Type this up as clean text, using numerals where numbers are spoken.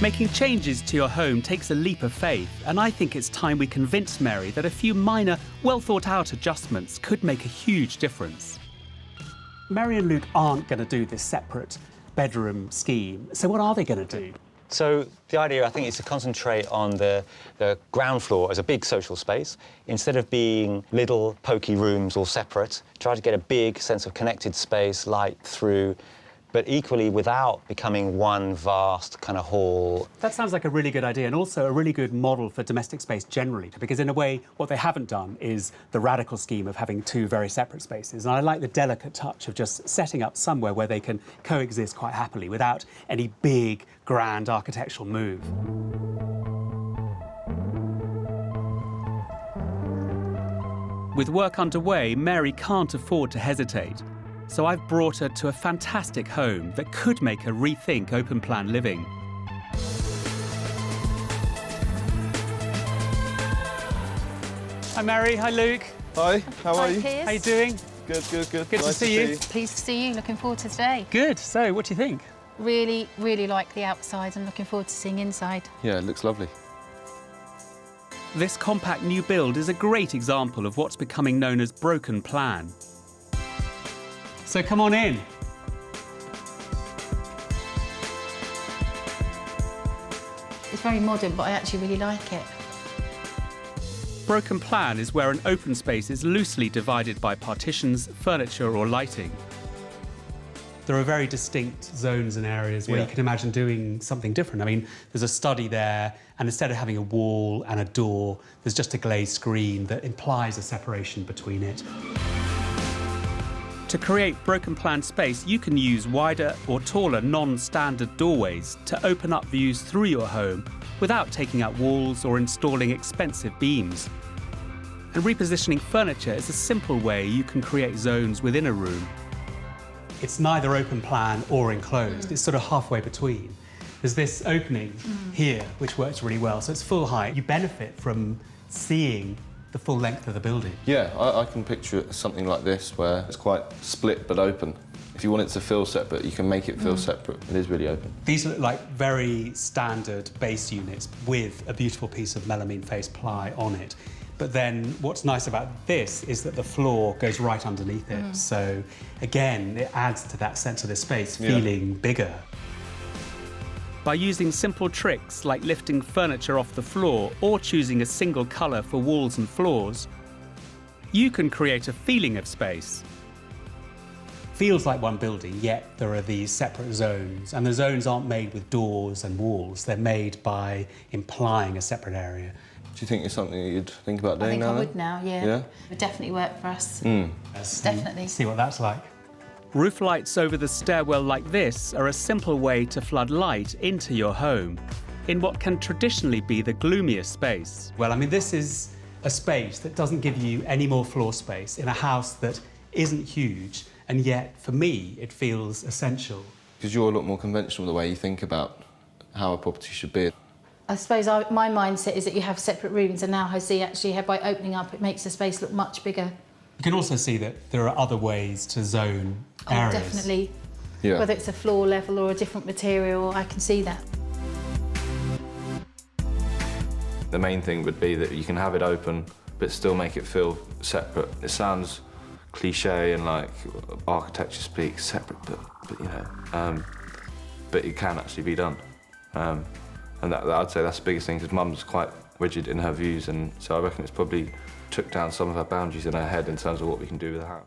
Making changes to your home takes a leap of faith, and I think it's time we convince Mary that a few minor, well-thought-out adjustments could make a huge difference. Mary and Luke aren't going to do this separate bedroom scheme, so what are they going to do? So the idea, I think, is to concentrate on the ground floor as a big social space. Instead of being little pokey rooms all separate, try to get a big sense of connected space, light through, but equally without becoming one vast kind of hall. That sounds like a really good idea, and also a really good model for domestic space generally, because in a way, what they haven't done is the radical scheme of having two very separate spaces. And I like the delicate touch of just setting up somewhere where they can coexist quite happily without any big, grand architectural move. With work underway, Mary can't afford to hesitate. So I've brought her to a fantastic home that could make her rethink open-plan living. Hi, Mary. Hi, Luke. Hi, how are you? How you doing? Good. Good nice to see you. Pleased to see you. Looking forward to today. Good. So, what do you think? Really, really like the outside and looking forward to seeing inside. Yeah, it looks lovely. This compact new build is a great example of what's becoming known as broken plan. So come on in. It's very modern, but I actually really like it. Broken plan is where an open space is loosely divided by partitions, furniture or lighting. There are very distinct zones and areas where you can imagine doing something different. I mean, there's a study there, and instead of having a wall and a door, there's just a glazed screen that implies a separation between it. To create broken plan space, you can use wider or taller non-standard doorways to open up views through your home without taking out walls or installing expensive beams. And repositioning furniture is a simple way you can create zones within a room. It's neither open plan or enclosed. It's sort of halfway between. There's this opening here, which works really well. So it's full height. You benefit from seeing the full length of the building. Yeah, I can picture something like this where it's quite split but open. If you want it to feel separate, you can make it feel separate. It is really open. These look like very standard base units with a beautiful piece of melamine face ply on it. But then what's nice about this is that the floor goes right underneath it. So again, it adds to that sense of the space feeling bigger. By using simple tricks like lifting furniture off the floor or choosing a single colour for walls and floors, you can create a feeling of space. Feels like one building, yet there are these separate zones, and the zones aren't made with doors and walls, they're made by implying a separate area. Do you think it's something that you'd think about doing now? I think I would now, yeah. It would definitely work for us. Definitely. See what that's like. Roof lights over the stairwell like this are a simple way to flood light into your home in what can traditionally be the gloomiest space. Well, I mean, this is a space that doesn't give you any more floor space in a house that isn't huge, and yet, for me, it feels essential. Because you're a lot more conventional the way you think about how a property should be. I suppose my mindset is that you have separate rooms, and now I see actually by opening up, it makes the space look much bigger. You can also see that there are other ways to zone areas. Definitely. Yeah. Whether it's a floor level or a different material, I can see that. The main thing would be that you can have it open, but still make it feel separate. It sounds cliche and like architecture speak, separate, but you know, but it can actually be done. And I'd say that's the biggest thing, because Mum's quite rigid in her views, and so I reckon it's probably took down some of her boundaries in her head in terms of what we can do with the house.